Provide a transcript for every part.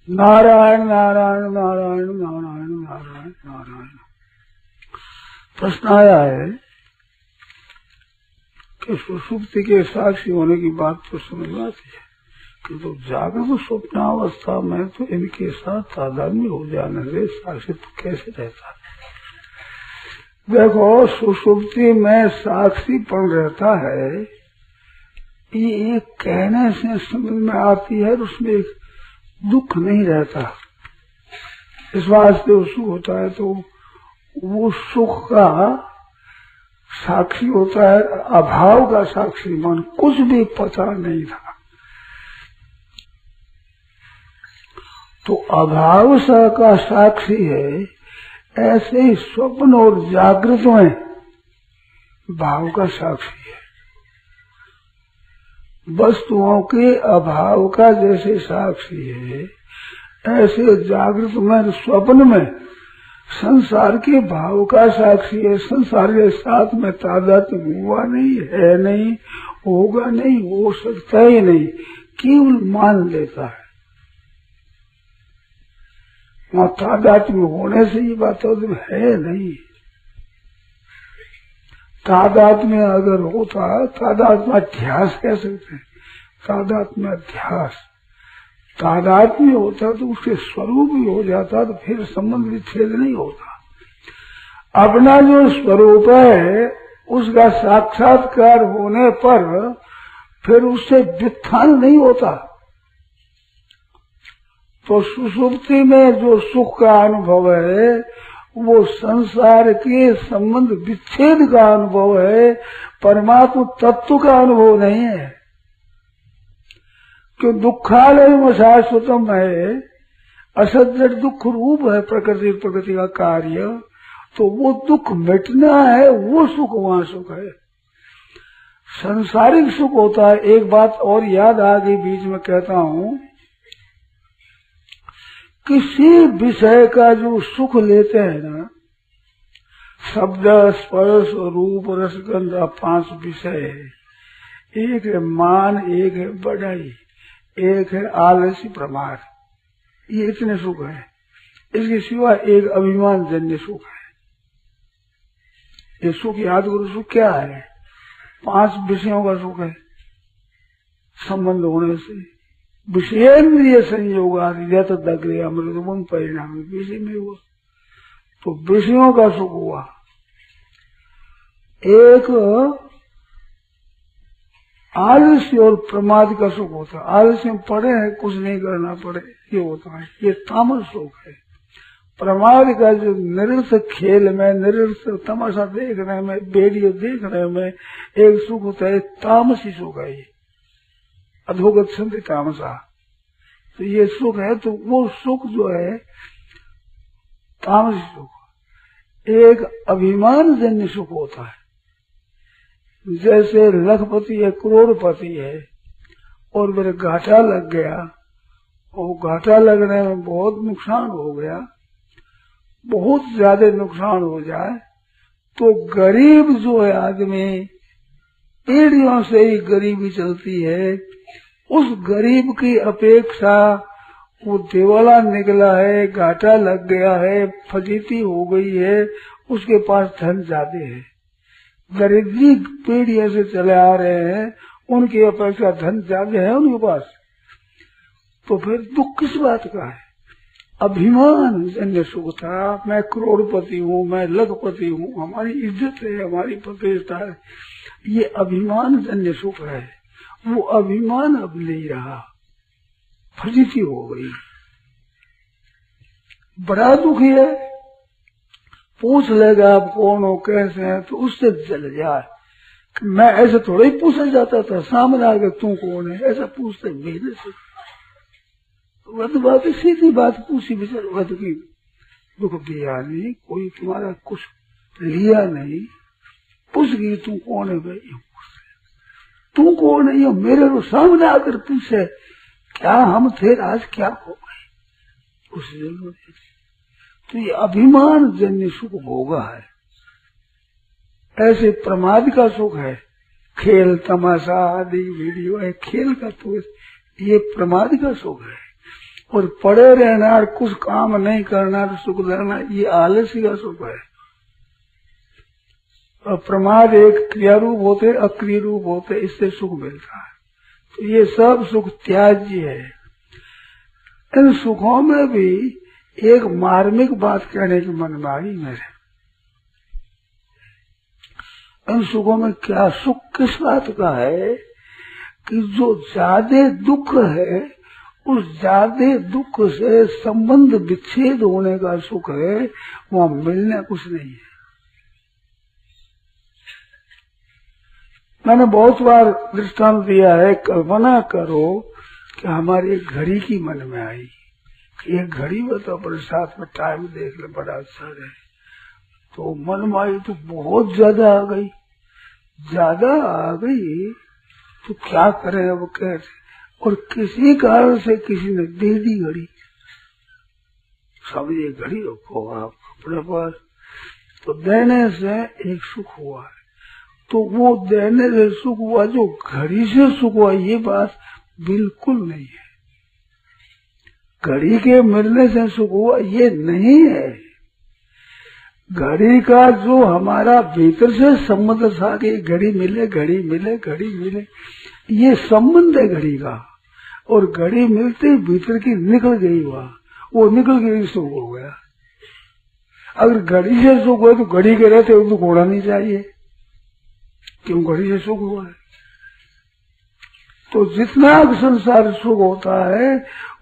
नारायण नारायण नारायण नारायण नारायण नारायण। प्रश्न आया है कि सुषुप्ति के साक्षी होने की बात तो समझ में आती है, किंतु जागृत स्वप्नावस्था में तो इनके साथ तादात्म्य हो जाने से साक्षी तो कैसे रहता है। देखो, सुषुप्ति में साक्षीपन रहता है, ये कहने से समझ में आती है, उसमें एक दुख नहीं रहता। इस वास्ते वो सुख होता है तो वो सुख का साक्षी होता है, अभाव का साक्षी मान कुछ भी पता नहीं था तो अभाव का साक्षी है। ऐसे ही स्वप्न और जागृत में भाव का साक्षी है। वस्तुओं के अभाव का जैसे साक्षी है, ऐसे जागृत में स्वप्न में संसार के भाव का साक्षी है। संसार के साथ में तादात्म्य हुआ नहीं, है नहीं, होगा नहीं, हो सकता ही नहीं, केवल मान लेता है। वहाँ तादात्म्य होने से ये बात है नहीं। तादात्म्य अगर होता, तादात्म्य अध्यास कह सकते हैं, तादात्म्य अध्यास, तादात्म्य होता तो उसके स्वरूप ही हो जाता, तो फिर संबंध विच्छेद नहीं होता। अपना जो स्वरूप है उसका साक्षात्कार होने पर फिर उससे व्युत्थान नहीं होता। तो सुषुप्ति में जो सुख का अनुभव है वो संसार के संबंध विच्छेद का अनुभव है, परमात्मा तत्व का अनुभव नहीं है। कि दुखालय शाश्वतम है, असज्जट दुख रूप है प्रकृति का कार्य, तो वो दुख मिटना है, वो सुख वहां सुख है। संसारिक सुख होता है। एक बात और याद आ गई, बीच में कहता हूँ, किसी विषय का जो सुख लेते हैं ना, शब्द स्पर्श रूप रसगंध 5 विषय है। एक है मान, एक है बढ़ाई, एक है आलस्य प्रमाद, ये इतने सुख है। इसके सिवा एक अभिमान जन्य सुख है। ये सुख याद करो, सुख क्या है? 5 विषयों का सुख है। संबंध होने से विषयेन्द्रिय संयोग आदि दग्रे अमृतम परिणाम विषय में हुआ, तो विषयों का सुख हुआ। एक आलस्य और प्रमाद का सुख होता है। आलस्य में पड़े हैं, कुछ नहीं करना पड़े, ये होता है, ये तामस सुख है। प्रमाद का जो निरर्थक खेल में, निरर्थक तमाशा देखने में, वीडियो देखने में एक सुख होता है, तामसी सुख है। ये अधोगत संति तामसा, तो ये सुख है। तो वो सुख जो है तामसी सुख। एक अभिमान जन्य सुख होता है, जैसे लखपति है, करोड़पति है और मेरे घाटा लग गया, और घाटा लगने में बहुत नुकसान हो गया, बहुत ज्यादा नुकसान हो जाए तो गरीब जो है आदमी, पीढ़ियों से ही गरीबी चलती है, उस गरीब की अपेक्षा वो दिवाला निकला है, घाटा लग गया है, फजीती हो गई है, उसके पास धन ज्यादा है। गरीबी पीढ़ियों से चले आ रहे हैं, उनकी अपेक्षा धन ज्यादा है उनके पास, तो फिर दुख किस बात का है? अभिमान जन्य सुख था। मैं करोड़पति हूँ, मैं लखपति हूँ, हमारी इज्जत है, हमारी प्रतिष्ठा है, ये अभिमान जन्य सुख है। वो अभिमान अब नहीं रहा, फजीती हो गई, बड़ा दुखी है। पूछ लेगा आप कौन हो, कैसे हैं, तो उससे जल जाए। मैं ऐसे थोड़ा ही पूछा जाता था, सामने आके तू कौन है, ऐसा पूछते मेरे से। वह तो बात सीधी बात पूछी, बेचार वह की दुख दिया नहीं, कोई तुम्हारा कुछ लिया नहीं, पूछ गई तू कौन है भाई, तू कौन है, ये मेरे को सामने आकर पूछे क्या हम थे आज क्या हो गए, उस जरूरत। तो ये अभिमान जन्य सुख भोगा है। ऐसे प्रमाद का सुख है, खेल तमाशा आदि वीडियो है, खेल का तो ये प्रमाद का सुख है। और पड़े रहना और कुछ काम नहीं करना तो सुख लेना, ये आलस्य का सुख है। और प्रमाद एक क्रिया रूप होते, अक्रिय रूप होते, इससे सुख मिलता है। तो ये सब सुख त्याज्य है। इन सुखों में भी एक मार्मिक बात कहने की मन में आई मेरे। इन सुखों में क्या सुख किस बात का है कि जो ज्यादा दुख है उस ज्यादा दुख से संबंध विच्छेद होने का सुख है, वहां मिलने कुछ नहीं है। मैंने बहुत बार दृष्टांत दिया है, कल्पना करो कि हमारी एक घड़ी की मन में आई कि एक घड़ी बताओ अपने साथ में टाइम देख ले, बड़ा अच्छा रहे। तो मन में आई तो बहुत ज्यादा आ गई, ज्यादा आ गई तो क्या करें अब कैसे, और किसी कारण से किसी ने दे दी घड़ी। सब ये घड़ी रखो आप अपने पास, तो देने से एक सुख हुआ है। तो वो देने से सुख हुआ, जो घड़ी से सुख हुआ, ये बात बिल्कुल नहीं है। घड़ी के मिलने से सुख हुआ ये नहीं है। घड़ी का जो हमारा भीतर से संबंध था कि घड़ी मिले घड़ी मिले घड़ी मिले, ये संबंध है घड़ी का। और घड़ी मिलते ही भीतर की निकल गई, वो निकल गई, सुख हो गया। अगर घड़ी से सुख हुआ तो घड़ी के रहते उनको घोड़ा नहीं चाहिए, क्यों घड़ी से सुख हुआ है। तो जितना संसार सुख होता है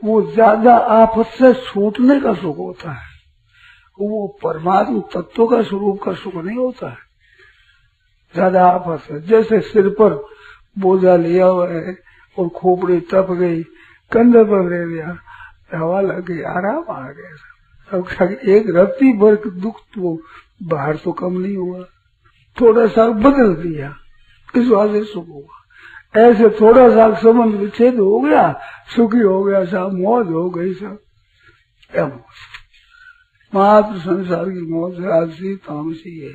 वो ज्यादा आफत से छूटने का सुख होता है, वो परमात्मा तत्व का स्वरूप का सुख नहीं होता है। ज्यादा आफत से, जैसे सिर पर बोझा लिया हुआ है और खोपड़ी तप गई, कंधे पर ले लिया, हवा लग गई, आराम आ गया। अब एक रत्ती भर दुख तो बाहर तो कम नहीं हुआ, थोड़ा सा बदल दिया, इस वास्ते सुख हुआ। ऐसे थोड़ा सा संबंध विच्छेद हो गया, सुखी हो गया, सब मौज हो गई, सब मात्र संसार की मौज राजसी तामसी है।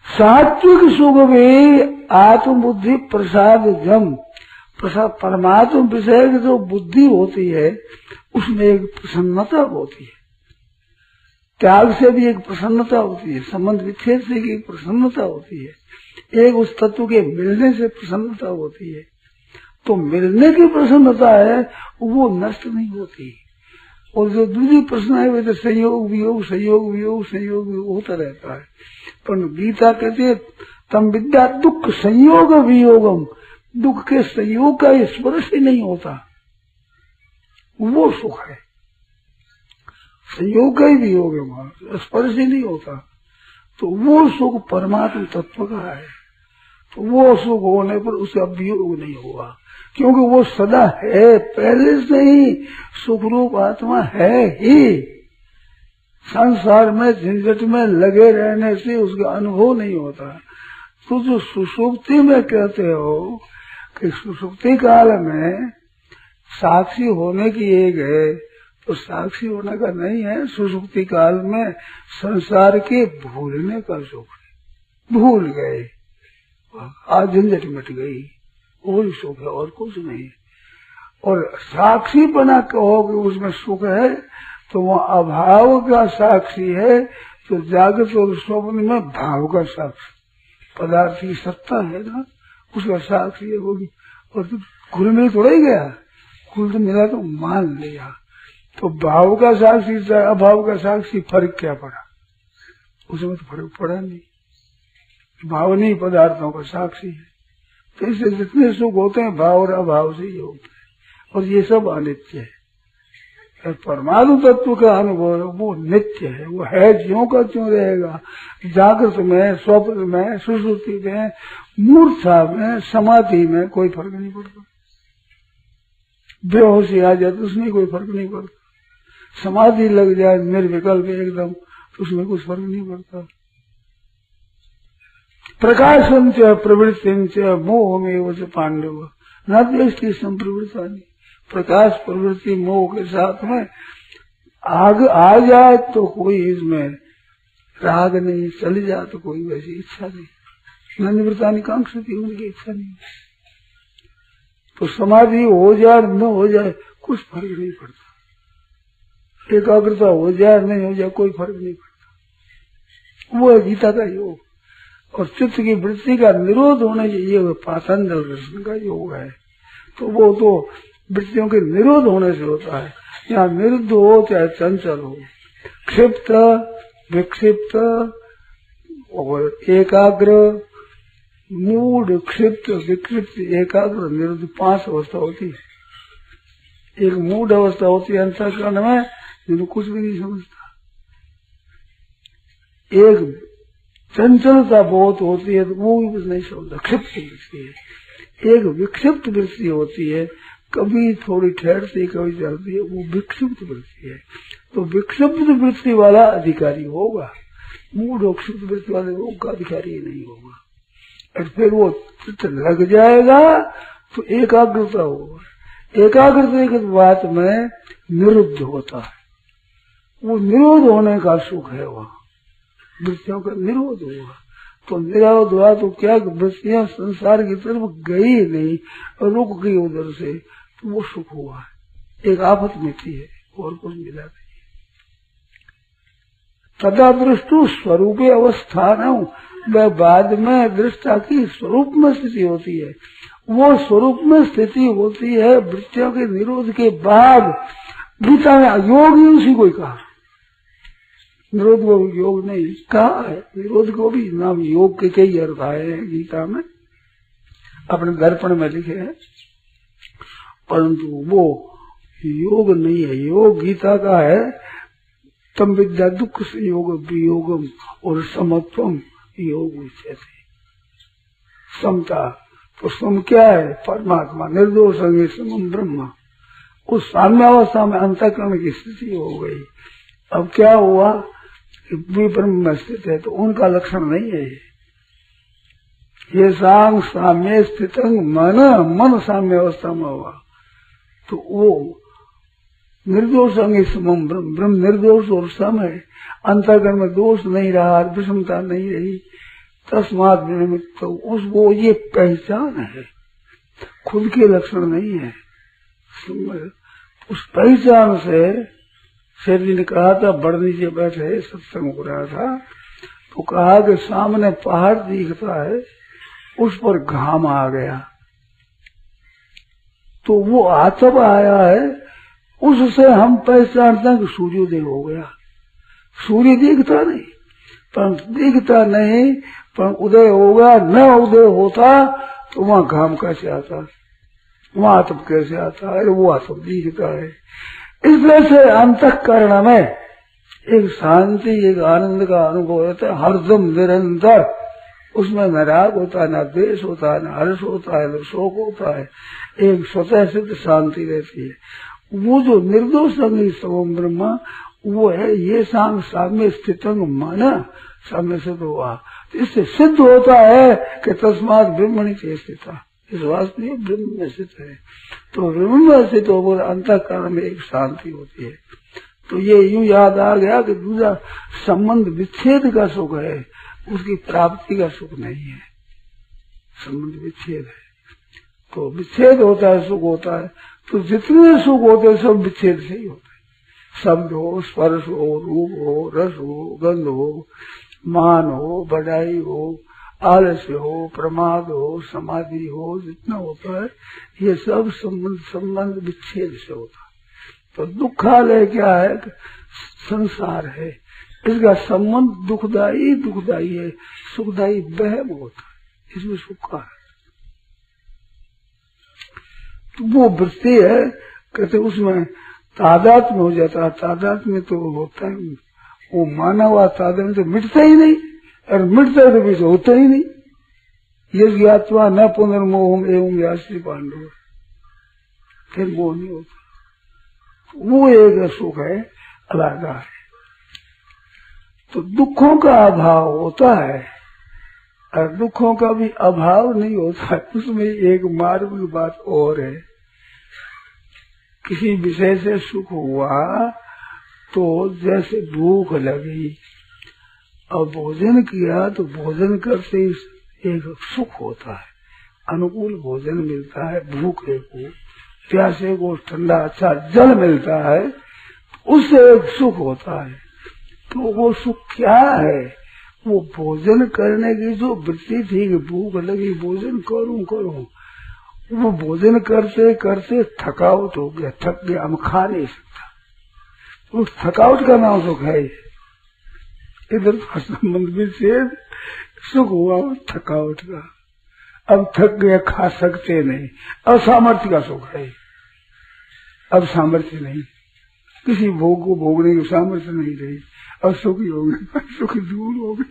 सात्विक सुख भी आत्मबुद्धि प्रसाद जम, प्रसाद परमात्मा विषय की जो बुद्धि होती है उसमें एक प्रसन्नता होती है। त्याग से भी एक प्रसन्नता होती है, संबंध विच्छेद से भी एक प्रसन्नता होती है, एक उस तत्व के मिलने से प्रसन्नता होती है। तो मिलने की प्रसन्नता है वो नष्ट नहीं होती। और जो दूसरी प्रश्न है वो संयोग वियोग संयोग वियोग संयोग वियोग होता रहता है। पर गीता कहते है तम विद्या दुख संयोग वियोगम, दुख के संयोग का स्पर्श ही नहीं होता, वो सुख है। संयोग का ही वियोग है, स्पर्श ही नहीं होता, तो वो सुख परमात्मा तत्व का है। तो वो सुख होने पर उसे अब वियोग नहीं होगा, क्योंकि वो सदा है, पहले से ही सुखरूप आत्मा है ही। संसार में झंझट में लगे रहने से उसका अनुभव नहीं होता। तो जो सुषुप्ति में कहते हो कि सुषुप्ति काल में साक्षी होने की एक है, तो साक्षी होने का नहीं है। सुषुप्ति काल में संसार के भूलने का सुख, भूल गए, आज झंझट मिट गई, वही सुख है और कुछ नहीं। और साक्षी बना कहोगे उसमें सुख है तो वो अभाव का साक्षी है। तो जागृत और स्वप्न में भाव का साक्षी, पदार्थ की सत्ता है ना, उसका साक्षी है होगी। और तो खुल मिल थोड़ा ही गया, खुल तो मिला तो मान लिया। तो भाव का साक्षी अभाव का साक्षी, फर्क क्या पड़ा? उसमें तो फर्क पड़ा नहीं, भाव नहीं पदार्थों का साक्षी है। तो इससे जितने सुख होते हैं भाव और अभाव से ही होते हैं, और ये सब अनित्य है। परमाणु तत्व का अनुभव वो नित्य है, वो है ज्यों का त्यों रहेगा। जागृत में, स्वप्न में, सुषुप्ति में, मूर्छा में, समाधि में कोई फर्क नहीं पड़ता। बेहोशी आ जाए तो उसमें कोई फर्क नहीं पड़ता। समाधि लग जाए निर्विकल्प एकदम, तो उसमें कुछ फर्क नहीं पड़ता। प्रकाशंच प्रवृत्तिंच मोहमेव पांडव न द्वेष्टि संप्रवृत्तानि। प्रकाश प्रवृत्ति मोह के साथ में आग आ जाए तो कोई इसमें राग नहीं, चली जाए तो कोई वैसी इच्छा नहीं। न निवृत्तानि कांक्षति, उनकी इच्छा नहीं। तो समाधि हो जाए न हो जाए कुछ फर्क नहीं पड़ता। एकाग्रता हो जाए नहीं हो जाए कोई फर्क नहीं पड़ता। वो है गीता का योग। और चित्त की वृत्ति का निरोध होने चाहिए, वो पातंजल दर्शन का योग है। तो वो तो वृत्तियों के निरोध होने से होता है। यहाँ निरुद्ध हो चाहे चंचल हो, क्षिप्त विक्षिप्त और एकाग्र, मूढ़, क्षिप्त, विक्षिप्त, एकाग्र, निरुद्ध 5 अवस्था होती है। एक मूढ़ अवस्था होती है अंतःकरण में, जिनको कुछ भी नहीं समझता। एक चंचलता बहुत होती है, तो वो भी कुछ नहीं समझता, क्षिप्त वृत्ति है। एक विक्षिप्त वृत्ति होती है, कभी थोड़ी ठहरती कभी चलती है, वो विक्षिप्त वृत्ति है। तो विक्षिप्त वृत्ति वाला अधिकारी होगा, मूढ़ और क्षिप्त वृत्ति वाले लोग का अधिकारी नहीं होगा। और फिर वो चित्त लग जाएगा तो एकाग्रता होगा। एकाग्रता के बाद में निरुद्ध होता है, वो निरोध होने का सुख है। वहाँ वृत्तियों का निरोध हुआ तो निरोध हुआ तो क्या, वृत्तियां संसार की तरफ गई नहीं और रुक गई उधर से, तो वो सुख हुआ है। एक आफत मिटी है और कुछ मिला नहीं। तथा दृष्टु स्वरूपे अवस्थान, वह बाद में दृष्टा की स्वरूप में स्थिति होती है। वो स्वरूप में स्थिति होती है वृत्तियों के निरोध के बाद। गीता में योग ही उसी को कहा, निरोध को योग नहीं कहा है। निरोध को भी नाम योग के कई अर्थ आए हैं गीता में, अपने दर्पण में लिखे हैं, परंतु वो योग नहीं है। योग गीता का है तम विद्या दुख से योग वियोगम और समत्वम योग उच्यते। समता तो सम क्या है, परमात्मा निर्दोष अंगे समम ब्रह्म। उस साम्यावस्था में अंतःकरण की स्थिति हो गई। अब क्या हुआ कि भी ब्रह्म में स्थित है, तो उनका लक्षण नहीं है ये सांग साम्य स्थित मन साम्य अवस्था में हुआ तो वो निर्दोष अंगे समम ब्रह्म, ब्रह्म निर्दोष और सम है। अंतःकरण में दोष नहीं रहा, विषमता नहीं रही, तस्मात् विनिमित्त। वो ये पहचान है, खुद के लक्षण नहीं है। उस पहचान से शेर जी ने कहा था, बड़ नीचे बैठे सत्संग हो रहा था, तो कहा कि सामने पहाड़ दिखता है, उस पर घाम आ गया, तो वो आतप आया है, उससे हम पहचानते हैं कि सूर्योदय हो गया। सूर्य दिखता नहीं, पर दिखता नहीं, पर उदय होगा। न उदय होता तो वहाँ घाम कैसे आता, वहाँ आतप कैसे आता है, वो आतप दिखता है। इसलिए से अंतःकरण में एक शांति, एक आनंद का अनुभव होता है हरदम निरंतर। उसमें न राग होता है, न द्वेष होता है, न हर्ष होता है, न शोक होता है। एक स्वतः सिद्ध शांति रहती है। वो जो निर्दोष अंगी समम ब्रह्म, वो है ये सांग साम्य स्थित मन साम्य सिद्ध हुआ। तो इससे सिद्ध होता है कि तस्मात् ब्रह्मणि च स्थिता, इस वास्तव में ब्रह्म में स्थित है। तो ब्रह्म में स्थित हो अंतःकरण में एक शांति होती है। तो ये यूं याद आ गया कि दूसरा संबंध विच्छेद का सुख है, उसकी प्राप्ति का सुख नहीं है। संबंध विच्छेद है, तो विच्छेद होता है, सुख होता है। तो जितने सुख होते हैं सब विच्छेद से ही होते हैं। शब्द हो, स्पर्श हो, रूप हो, रस हो, गंध हो, मान हो, बढ़ाई हो, आलस्य हो, प्रमाद हो, समाधि हो, जितना होता है ये सब संबंध विच्छेद से होता है। तो दुखालय क्या है, संसार है, इसका संबंध दुखदाई है, सुखदाई वहम होता है, इसमें सुख का है। तो वो वृत्ति है, कहते उसमें तादात्म्य हो जाता है। तादात्म्य तो होता है, वो माना हुआ तादात्म्य तो मिटता ही नहीं, और मिटता है तो भी होता ही नहीं। ये ज्ञातवा न पुनर्मोहम एवं यास्त्री पांडव, फिर मोह नहीं होता। वो एक सुख है, अलग है। तो दुखों का अभाव होता है, और दुखों का भी अभाव नहीं होता। उसमें एक मार्ग की बात और है, किसी विषय से सुख हुआ तो जैसे भूख लगी और भोजन किया, तो भोजन करते एक सुख होता है, अनुकूल भोजन मिलता है भूखे को, प्यासे को ठंडा अच्छा जल मिलता है, उससे एक सुख होता है। तो वो सुख क्या है? वो भोजन करने की जो वृत्ति थी कि भूख लगी भोजन करूं, वो भोजन करते करते थकावट हो गया, थक गया, हम खा नहीं सकता। उस थकावट का नाम सुख है। इधर संबंध से सुख हुआ थकावट का, अब थक गया, खा सकते नहीं, असामर्थ्य का सुख है। अब सामर्थ्य नहीं, किसी भोग को भोगने की सामर्थ्य नहीं रही, अब सुखी हो गए, सुख दूर हो गए।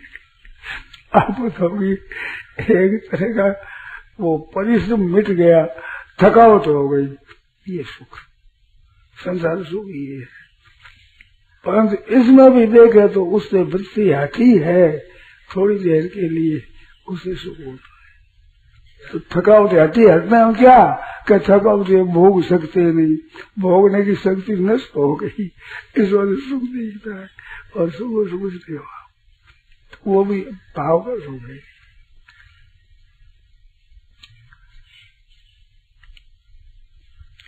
आप बताओगे एक तरह का वो परिश्रम मिट गया, थकावट हो गई, ये सुख, संसार सुख ये है। परंतु इसमें भी देखे तो उससे वृत्ति हटी है थोड़ी देर के लिए, उससे सुख होता है। तो थकावट हटी, हटना हम क्या कि थकावट भोग सकते नहीं, भोगने की शक्ति नष्ट हो गई, इस वाले सुख दिखता है और सुख सुख नहीं हुआ, तो वो भी भाव का सुख है।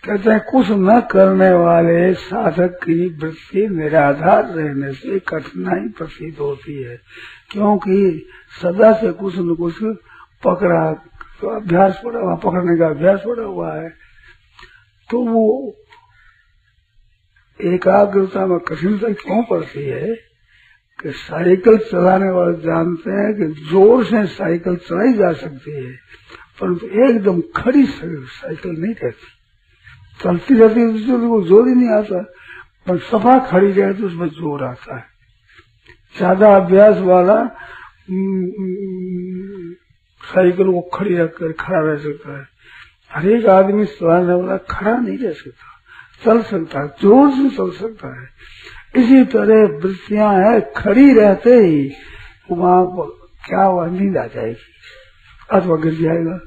कहते हैं कुछ न करने वाले साधक की वृत्ति निराधार रहने से कठिनाई प्रतीत होती है, क्योंकि सदा से कुछ न कुछ पकड़ा, तो अभ्यास पड़ा हुआ, पकड़ने का अभ्यास पड़ा हुआ है, तो वो एकाग्रता में कठिनता क्यों पड़ती है कि साइकिल चलाने वाले जानते हैं कि जोर से साइकिल चलाई जा सकती है, परंतु एकदम खड़ी साइकिल नहीं रहती, चलती रहती है उसमें वो जोर ही नहीं आता, पर सफा खड़ी रहे तो उसमें जोर आता है। ज्यादा अभ्यास वाला साइकिल को खड़ी रखकर खड़ा रह सकता है, हर एक आदमी चलाने वाला खड़ा नहीं रह सकता, चल सकता है, जोर से चल सकता है। इसी तरह वृत्तियां है, खड़ी रहते ही वहां क्या हुआ, नींद आ जाएगी अथवा गिर जाएगा,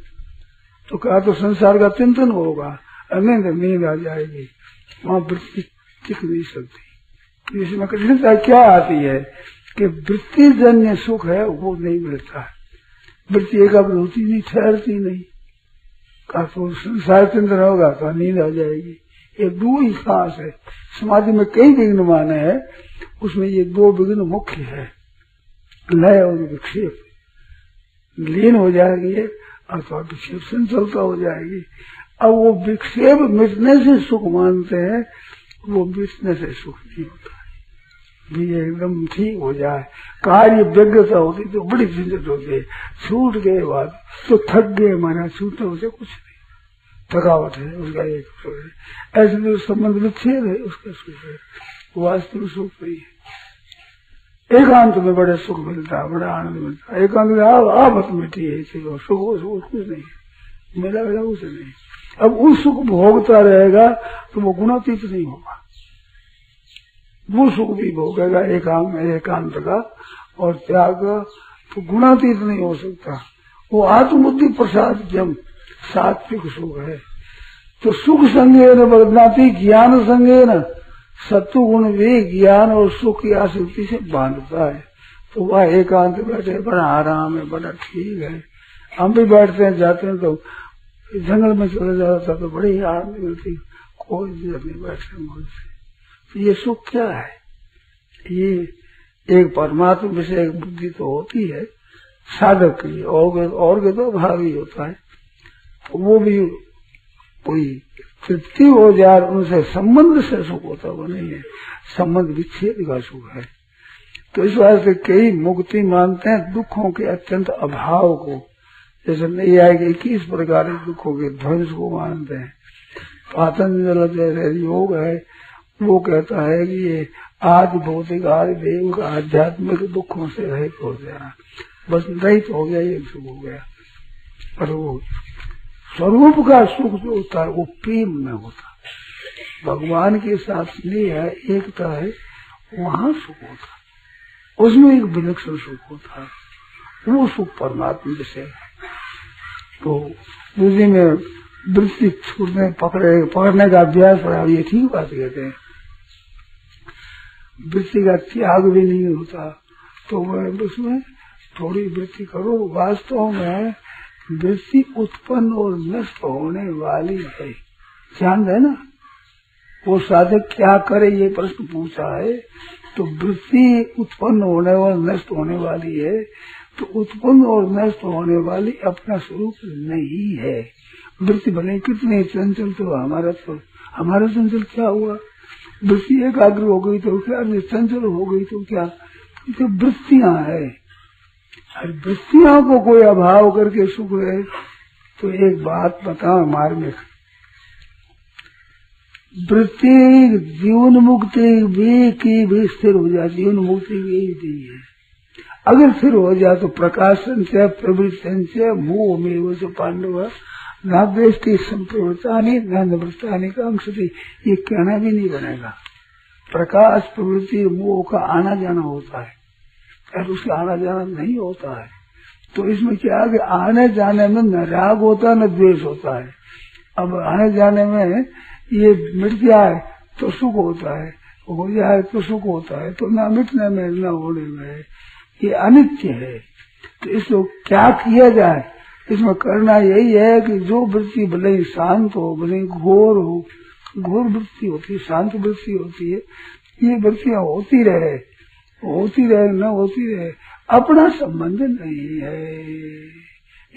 तो क्या तो संसार का चिंतन होगा, नींद आ जाएगी, वहां वृत्ति टिक नहीं सकती। इसमें कठिनता क्या आती है कि वृत्ति जन्य सुख है वो नहीं मिलता है, वृत्ति एकाग्र होती नहीं, ठहरती नहीं, का तो संसार चिंतन होगा तो नींद आ जाएगी। ये दो ही खास है, समाधि में कई विघ्न माने हैं, उसमें ये दो विघ्न मुख्य है, लय और विक्षेप, लीन हो जाएगी अथवा विक्षेप संचलता हो जाएगी। अब वो विक्षेप मिटने से सुख मानते हैं, वो मिटने से सुख नहीं होता है, भी एकदम ठीक हो जाए, कार्य व्यग्रता होती तो बड़ी झंझट होती है, छूट गए बाद तो थक गए, माना छूटे उसे कुछ नहीं, थकावट है उसका एक सुख है, ऐसे जो संबंध विच्छेद है उसका सुख है, वास्तविक सुख नहीं है। एकांत में बड़े सुख मिलता है, बड़ा आनंद मिलता है, एकांत में आप मिट्टी है, सुख कुछ नहीं मिला मिला उसे नहीं। अब उस सुख भोगता रहेगा तो वो गुणातीत नहीं होगा, वो सुख भी भोगेगा एकांत का और त्याग का, तो गुणातीत नहीं हो सकता, वो आत्मबुद्धि प्रसाद जब सात्विक सुख है। तो सुख संगे न बदनाती ज्ञान संगे न, सत्व गुण भी ज्ञान और सुख की आसक्ति से बांधता है, तो वह एकांत बैठे बड़ा आराम है, बड़ा ठीक है। हम भी बैठते हैं, जाते हैं तो जंगल में चले जाता तो बड़ी आनंद मिलती, कोई देर नहीं बैठे मौज से। तो ये सुख क्या है? ये एक परमात्मा विषय बुद्धि तो होती है साधक की, और के तो भावी होता है, तो वो भी कोई तृप्ति हो जाए उनसे संबंध से सुख होता वो नहीं है, संबंध विच्छेद का सुख है। तो इस वजह से कई मुक्ति मानते हैं दुखों के अत्यंत अभाव को, जैसे नहीं आएगा 21 प्रकार के दुखों के ध्वंस को मानते हैं। पातंजल जैसे योग है वो कहता है कि ये आदि भौतिक आदि देव आध्यात्मिक दुखों से रहित हो जाना, बस रहित हो गया, ये सुख हो गया। पर वो स्वरूप का सुख जो होता है वो प्रेम में होता है, भगवान के साथ स्नेह है, एकता है, वहां सुख होता है, उसमें एक विलक्षण सुख होता है, वो सुख परमात्मा जैसे है। तो दूसरी में वृत्ति छूटने पकड़ने का अभ्यास पड़ा, ये ठीक बात कहते हैं। वृत्ति का त्याग भी नहीं होता, तो वह उसमें थोड़ी वृत्ति करो। वास्तव में वृत्ति उत्पन्न और नष्ट होने वाली है, ध्यान है ना, वो साधक क्या करे ये प्रश्न पूछा है। तो वृत्ति उत्पन्न होने और नष्ट होने वाली है, तो उत्पन्न और नष्ट होने वाली अपना स्वरूप नहीं है। वृत्ति भले कितने चंचल, तो हमारा चंचल क्या हुआ? वृत्ति एकाग्र हो गई तो क्या, चंचल हो गई तो क्या? तो वृत्तियां है, और वृत्तियों को कोई अभाव करके सुख है। तो एक बात बताओ मार्मिक, वृत्ति जीवन मुक्ति भी स्थिर हो जाए, जीवन मुक्ति भी दी है। अगर स्थिर हो जाए तो प्रकाश संचय प्रवृत्ति संचय मोह में वो जो पांडव न दृष्टि संप्रवृत्तानि न निवृत्तानि का अंश थी, ये कहना भी नहीं बनेगा। प्रकाश प्रवृत्ति मोह का आना जाना होता है, और उसका आना जाना नहीं होता है। तो इसमें क्या है कि आने जाने में न राग होता न द्वेष होता है। अब आने जाने में ये मिट जाए तो सुख होता है, हो जाए तो सुख होता है, तो न मिटने में न होने में ये अनित्य है। तो इसको क्या किया जाए? इसमें करना यही है कि जो वृत्ति भले ही शांत हो, भले ही घोर हो, घोर वृत्ति होती है, शांत वृत्ति होती है, ये वृत्तियां होती रहे न होती रहे, अपना संबंध नहीं है।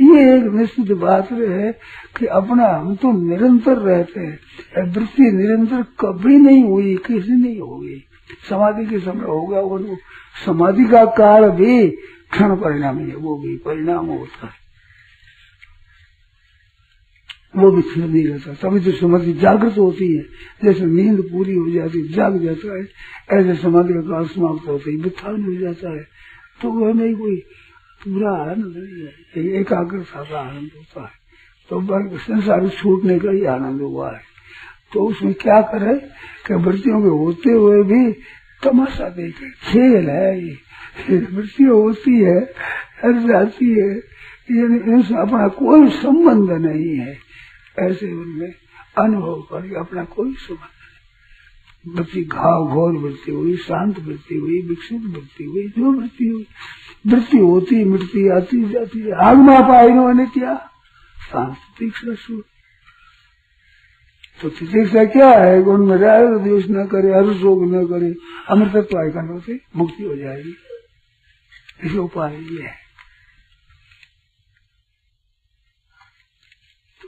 ये एक निश्चित बात है कि अपना हम तो निरंतर रहते हैं, वृत्ति निरंतर कभी नहीं हुई, किसी नहीं होगी। समाधि के समय होगा, वो समाधि का काल भी क्षण परिणामी है, वो भी परिणाम होता है, वो भी स्थिर नहीं रहता। तभी तो समाधि जागृत होती है, जैसे नींद पूरी हो जाती है, जाग जाता है, ऐसे समाधि का काल समाप्त होता है, वित्थान हो जाता है। तो वह नहीं कोई पूरा आनंद नहीं है, एकाग्रता का आनंद होता है। तो संसार छूटने का ही आनंद हुआ है। तो उसमें क्या करे कि वृत्तियों के होते हुए भी तमाशा देखे, खेल है ये, वृत्ति होती है, हर जाती है, इनसे अपना कोई संबंध नहीं है। ऐसे उनमें अनुभव करके अपना कोई संबंध नहीं। वृत्ति घोर वृत्ति हुई, शांत वृत्ति हुई, विकसित वृत्ति हुई, जो वृत्ति हुई, वृत्ति होती मिटती आती जाती है। आगमा पाइनो अनित्या शांत तीक्ष्ण सुर। तो तीक्षा क्या है? गुण में राग द्वेष न करे, हर शोक न करे, अमृतत्व आयकन से मुक्ति हो जाएगी। इसे उपाय ये है।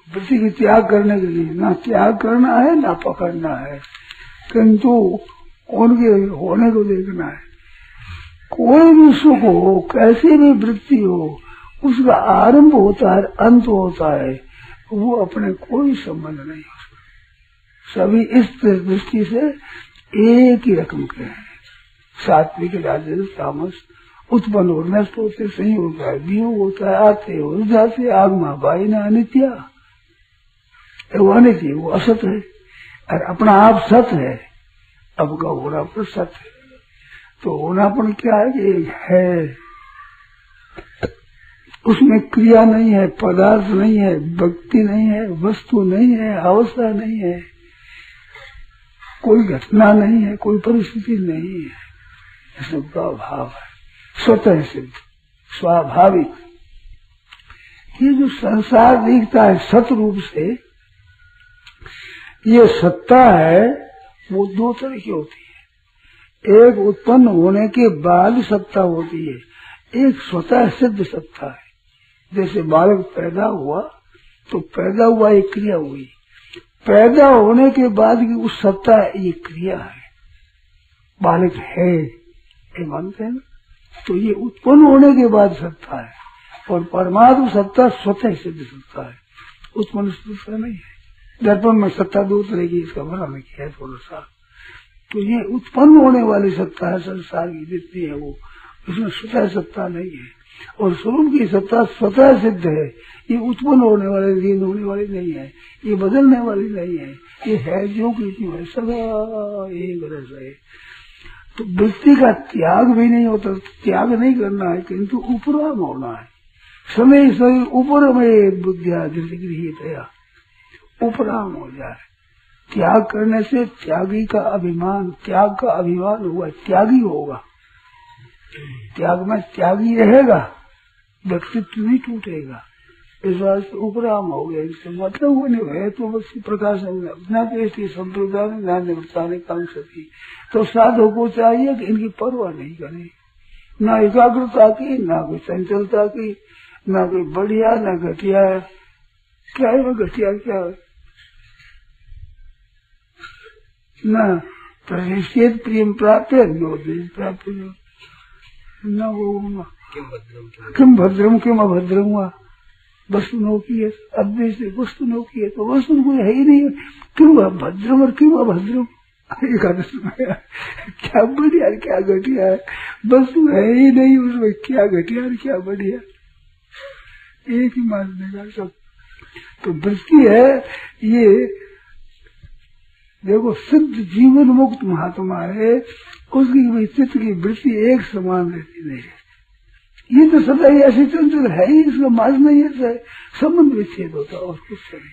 वृत्ति की त्याग करने के लिए ना त्याग करना है ना पकड़ना है, किंतु उनके होने को देखना है। कोई भी सुख हो, कैसी भी वृत्ति हो, उसका आरंभ होता है, अंत होता है, वो अपने कोई संबंध नहीं हो सकता। सभी इस दृष्टि से एक ही रकम के हैं। सात्विक राजस तामस उत्पन्न और नष्ट होते, सही होता है, वियोग होता है, आते हो जाते, आगमा बाई न अनित्या, वो अनित्य, वो असत है, और अपना आप सत है। अब का होनापन सत है। तो होनापन क्या है कि है, उसमें क्रिया नहीं है, पदार्थ नहीं है, व्यक्ति नहीं है, वस्तु नहीं है, अवस्था नहीं है, कोई घटना नहीं है, कोई परिस्थिति नहीं है, सबका भाव है, स्वतः सिद्ध, स्वाभाविक। ये जो संसार दिखता है सत रूप से, ये सत्ता है, वो दो तरह की होती है। एक उत्पन्न होने के बाद सत्ता होती है, एक स्वतः सिद्ध सत्ता है। जैसे बालक पैदा हुआ तो पैदा हुआ एक क्रिया हुई, पैदा होने के बाद की उस सत्ता ये क्रिया है, बालक है, ये मानते हैं ना। तो ये उत्पन्न होने के बाद सत्ता है, और परमात्मा सत्ता स्वतः सिद्ध सत्ता है, उत्पन्न सत्ता नहीं है। दर्पण में सत्ता दो तरह की, इसका वर्णन किया है थोड़ा सा। तो ये उत्पन्न होने वाली सत्ता है संसार की जितनी है, वो उसमें स्वतः सत्ता नहीं है। और स्वरूप की सत्ता स्वतः सिद्ध है, ये उत्पन्न होने वाली, लीन होने वाली नहीं है, ये बदलने वाली नहीं है, ये है जो की है, सदा एक रस है। तो वृत्ति का त्याग भी नहीं होता, त्याग नहीं करना है, किंतु उपराम होना है। समय समय ऊपर में बुद्धिया गृहित उपराम हो जाए। त्याग करने से त्यागी का अभिमान, त्याग का अभिमान हुआ, त्यागी होगा। त्याग में त्यागी रहेगा, व्यक्तित्व नहीं टूटेगा, इस बात से उपराम हो गया, इससे मतलब वो नहीं है तो बस प्रकाश अपना दृष्टि संप्रदाय ज्ञान निवृत्ताने कांक्षति। तो साधु को चाहिए कि इनकी परवाह नहीं करे, ना एकाग्रता की, ना कोई चंचलता की, ना कोई बढ़िया ना घटिया। क्या है घटिया, क्या है ना प्रतिष्ठित प्रेम प्राप्त है, प्राप्त न वो किम भद्रम किम अभद्रम हुआ, वस्तु नो की है अद्वैत से वस्तु नो की है, तो वस्तु कोई है ही नहीं, क्यों भद्रम और क्यों अभद्रम। एकादश में क्या बढ़िया क्या घटिया है, वस्तु है ही नहीं उसमें, क्या घटिया और क्या बढ़िया, एक ही मानने का सब। तो वृत्ति है ये, देखो सिद्ध जीवन मुक्त महात्मा है, उसकी चित्त की वृत्ति एक समान रहती नहीं है। ये तो सदा ही ऐसी चंचल है ही, इसका माज नहीं है, संबंध विच्छेद होता और कुछ नहीं।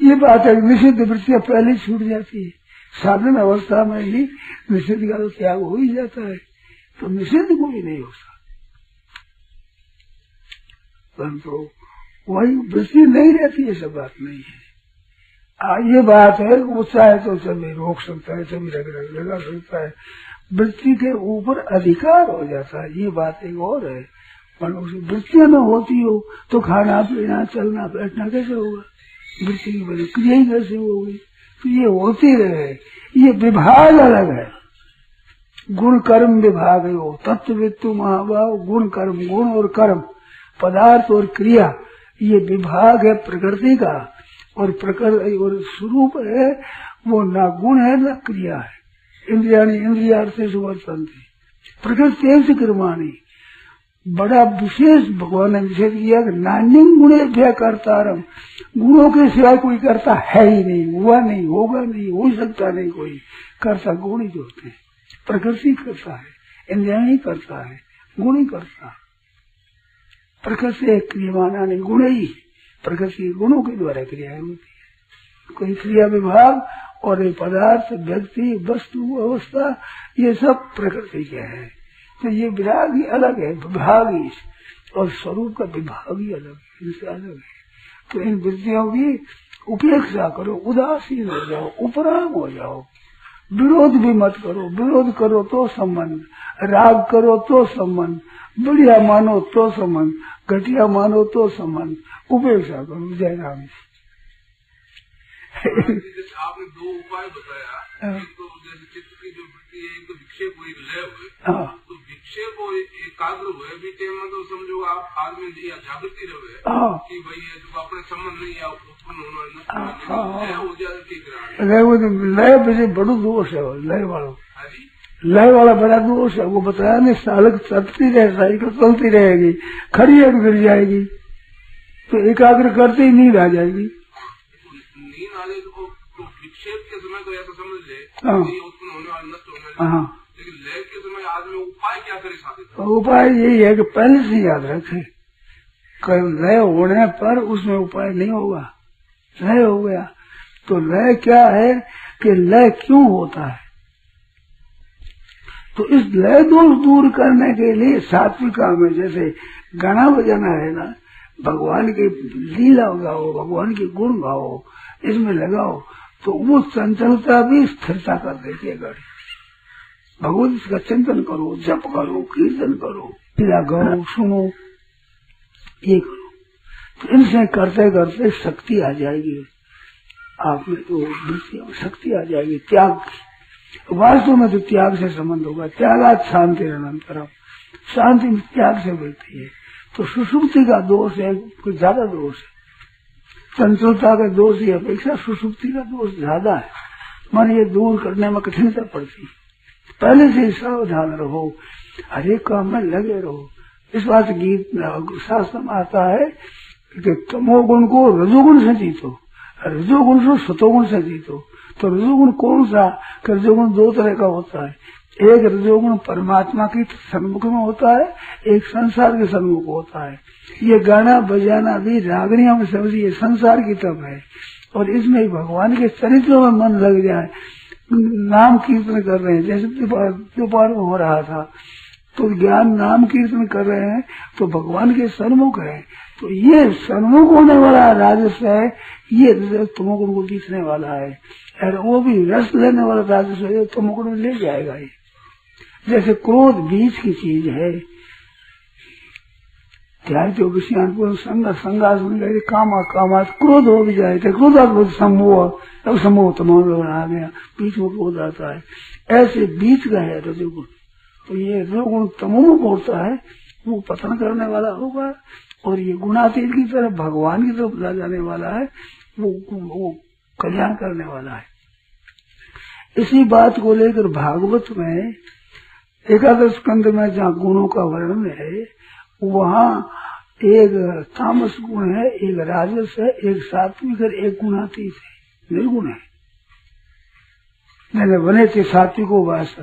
ये बात है निषिद्ध वृत्तियां पहले छूट जाती है, साधन अवस्था में ही निषिद्ध का तो त्याग हो ही जाता है, तो निषिद्ध कोई नहीं होता। परंतु वही वृत्ति नहीं रहती, ये सब बात नहीं है। ये बात है वो चाहे तो सभी रोक सकता है, सभी लगा सकता है, वृत्ति के ऊपर अधिकार हो जाता है, ये बात एक और है। पर उसे वृत्तियां न होती हो तो खाना पीना चलना बैठना कैसे होगा, वृत्ति की बड़ी क्रिया ही कैसे होगी। तो ये होती रहे, ये विभाग अलग है, गुण कर्म विभाग है वो, तत्ववित्तु महाभाव, गुण कर्म, गुण और कर्म, पदार्थ और क्रिया, ये विभाग है प्रकृति का। और प्रकृति और स्वरूप है वो, ना गुण है ना क्रिया है। इंद्रियाणी इंद्रियार्थे सुवर्तन्ते प्रकृति से कर्माणी, बड़ा विशेष भगवान ने निषेध किया कि नान्यं गुणेभ्यः कर्तारम्, गुणों के सिवाय कोई करता है ही नहीं, हुआ नहीं, होगा नहीं, हो सकता नहीं कोई करता, गुण ही होते हैं। प्रकृति करता है, इंद्रिया ही करता है, गुण ही करता। प्रकृति क्रियमाना नहीं, गुण ही, प्रकृति गुणों के द्वारा क्रियाएं होती है। कोई क्रिया विभाग और ये पदार्थ व्यक्ति वस्तु अवस्था ये सब प्रकृति के है। तो ये विराग ही अलग है, विभाग ही, और स्वरूप का विभाग ही अलग है, इनसे अलग है। तो इन वृत्तियों की उपेक्षा करो, उदासीन हो जाओ, उपराम हो जाओ, विरोध भी मत करो। विरोध करो तो संबंध, राग करो तो संबंध, बढ़िया मानो तो संबंध, घटिया मानो तो संबंध, उपेक्षा करो। जय राम। आपने दो उपाय बताया, एक तो जैसे चित्त की जो वृत्ति है, एक तो विक्षेप हुई, लय हुए, तो विक्षेप हो एकाग्र हुए भी टाइम में तो समझो आप आदमी जागृति रहे कि भाई ये जो अपने संबंध नहीं है उत्पन्न होना हो जाए, ठीक लय वैसे बड़ो दोष है, लय वाला, लय वाला बड़ा दोष है। वो बताया नहीं, सालक चलती रहे, साइकिल चलती रहेगी, खड़ी है गिर जाएगी, तो एकाग्र करते ही नींद आ जाएगी। नींद आ जाए तो विक्षेप के समय तो ऐसा समझ ले उत्पन्न होने वाला नष्ट होने वाला, लेकिन लय के समय आदमी उपाय क्या करे साथ? उपाय यही है कि पहले से याद रखे, लय होने पर उसमें उपाय नहीं होगा। लय हो गया तो लय क्या है कि लय क्यों होता है, तो इस लय दोष दूर करने के लिए सात्विक काम है, जैसे गाना बजाना है ना, भगवान की लीला गाओ, भगवान के गुण गाओ, इसमें लगाओ, तो वो चंचलता भी स्थिरता कर देती है गाड़ी। भगवान का चिंतन करो, जप करो, कीर्तन करो, लीला गाओ, सुनो, ये करो, तो इनसे करते करते शक्ति आ जाएगी आप में, तो वृत्ति में शक्ति आ जाएगी त्याग की। वास्तव में तो त्याग से संबंध होगा, त्यागात शांति अनंतरम, शांति में त्याग से मिलती है। तो सुषुप्ति का दोष है, कुछ ज्यादा दोष है, चंचलता का दोष की अपेक्षा सुषुप्ति का दोष ज्यादा है, मन ये दूर करने में कठिनता पड़ती है। पहले से सावधान रहो, हर एक काम में लगे रहो। इस बात गीत शास्त्र में आता है कि तमोगुण को रजोगुण से जीतो, रजोगुण से सतोगुण से जीतो। तो रजोगुण कौन सा? रजोगुण दो तरह का होता है, एक रजोगुण परमात्मा की सन्मुख में होता है, एक संसार के सन्मुख होता है। ये गाना बजाना भी रागनियों में समझिए संसार की तप है, और इसमें भगवान के चरित्रों में मन लग जाए, नाम कीर्तन कर रहे हैं, जैसे दोपहर में हो रहा था, तो ज्ञान नाम कीर्तन कर रहे हैं तो भगवान के सन्मुख है, तो ये सन्मुख होने वाला राजस है, ये तमोगुण को जीतने वाला है। और वो भी रस लेने वाला राजस है, तमोगुण में ले जाएगा। ये जैसे क्रोध बीज की चीज है, त्याज्यो विषयान संगासन कामा कामा क्रोध हो भी जाए तो क्रोध समूह, अब समूह तमोगुण आ गया, बीच में क्रोध आता है। ऐसे बीच का है रजोगुण, तो ये रजोगुण तमोमुख होता है, वो पतन करने वाला होगा, और ये गुणातीत की तरफ भगवान की तरफ ला जाने वाला है, वो कल्याण करने वाला है। इसी बात को लेकर भागवत में एकादश स्कंद में जहाँ गुणों का वर्णन है, वहाँ एक तामस गुण है, एक राजस है, एक सात्विक है, एक गुणातीत है, निर्गुण है। मैंने बने थे सात्विको वास,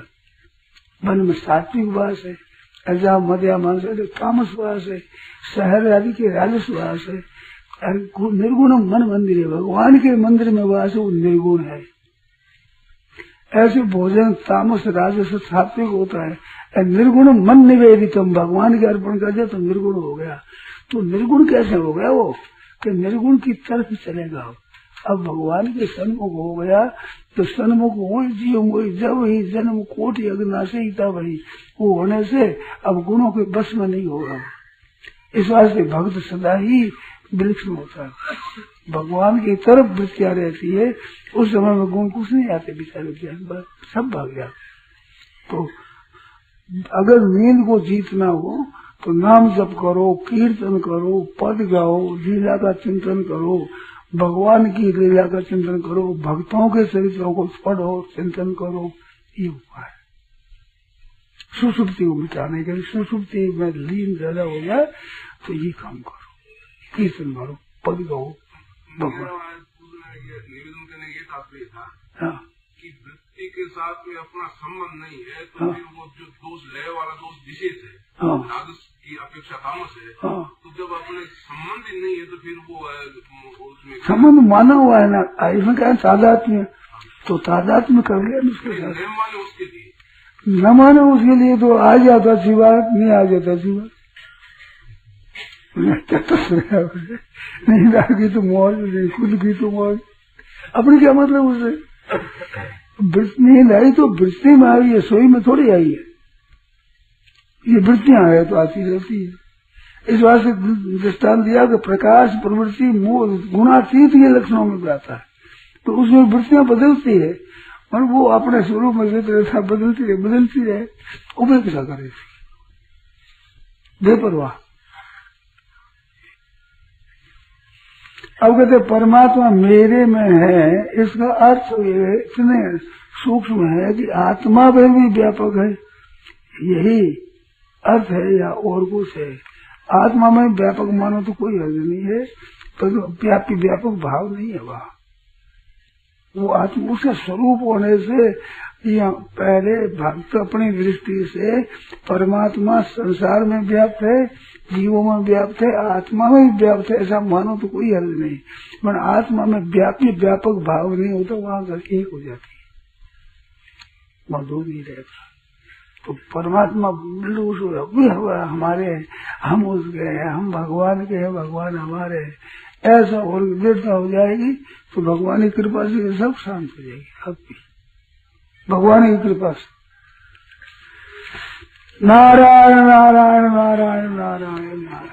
वन में सात्विक वास है, अजा मध्या मांस है, तामस वास है, शहर आदि के राजस वास है, निर्गुण मन मंदिर है, भगवान के मंदिर में वास है, वो निर्गुण है। ऐसे भोजन तामस राजस सात्विक होता है, निर्गुण मन निवेदितम, भगवान के अर्पण कर दिया तो निर्गुण हो गया। तो निर्गुण कैसे हो गया वो, कि निर्गुण की तरफ चलेगा। अब भगवान के सन्मुख हो गया तो सन्मुख वही जीव वही जब ही जन्म कोटि अग्नाशे ही था वही, वो होने से अब गुणों के बस में नहीं होगा। इस वास्ते भक्त सदा ही वृक्ष में होता है, भगवान की तरफ वृत्तियां रहती है, उस समय में गुण कुछ नहीं आते, बेचारे सब भाग जाते। तो अगर नींद को जीतना हो तो नाम जप करो, कीर्तन करो, पद गाओ, लीला का चिंतन करो, भगवान की लीला का चिंतन करो, भक्तों के चरित्रों को पढ़ो, चिंतन करो, ये उपाय। सुसुप्ति को मिटाने के लिए, सुसुप्ति में लीन ज्यादा हो जाए तो ये काम करो, कीर्तन करो, पद गाओ, भगवान। निवेदन करने ये तात्पर्य था हाँ, कि वृत्ति के साथ में अपना संबंध नहीं है, तो हाँ, फिर वो जो दोष लय वाला दोष विशेष है, हाँ, राजस की अपेक्षा तामस है, हाँ, तो जब अपने संबंध ही नहीं है तो फिर वो उसमें संबंध माना हुआ है ना, इसमें क्या तादात्म्य, तो तादात्म्य कर लिया उसके साथ। न माने उसके लिए, न माने उसके लिए तो आ जाता सिवा, नहीं आ जाता सिवा, नहीं लागी तो मौज, नहीं खुद की तो मौज, अपनी क्या मतलब उससे। नींद आई तो वृत्ति में आई है, सोई में थोड़ी आई है, ये वृत्तियां है तो आती रहती है। इस बात से दृष्टांत दिया कि प्रकाश प्रवृत्ति मोह गुणातीत ये लक्षणों में आता है, तो उसमें वृत्तियां बदलती है, और वो अपने स्वरूप में रहता बदलती रहे, उपेक्षा करे, बेपरवाह। अब कहते परमात्मा मेरे में है, इसका अर्थ ये इतने सूक्ष्म है कि आत्मा में भी व्यापक है, यही अर्थ है या और कुछ है। आत्मा में व्यापक मानो तो कोई अर्थ नहीं है, पर व्यापी व्यापक भाव नहीं है वहाँ, वो आत्मा उसके स्वरूप होने से या पहले भक्त अपनी दृष्टि से परमात्मा संसार में व्याप्त है, जीवों में व्याप्त है, आत्मा में भी व्याप्त है, ऐसा मानो तो कोई अर्थ नहीं। पर आत्मा में व्यापी व्यापक भाव नहीं होता, वहाँ एक हो जाती है, वहाँ दो नहीं रहता। तो परमात्मा हमारे, हम उसके हैं, हम भगवान के हैं, भगवान हमारे, ऐसा और दृढ़ता हो जाएगी तो भगवान की कृपा से सब शांत हो जाएगी। आपकी भगवान की कृपा से। नारायण नारायण नारायण नारायण नारायण।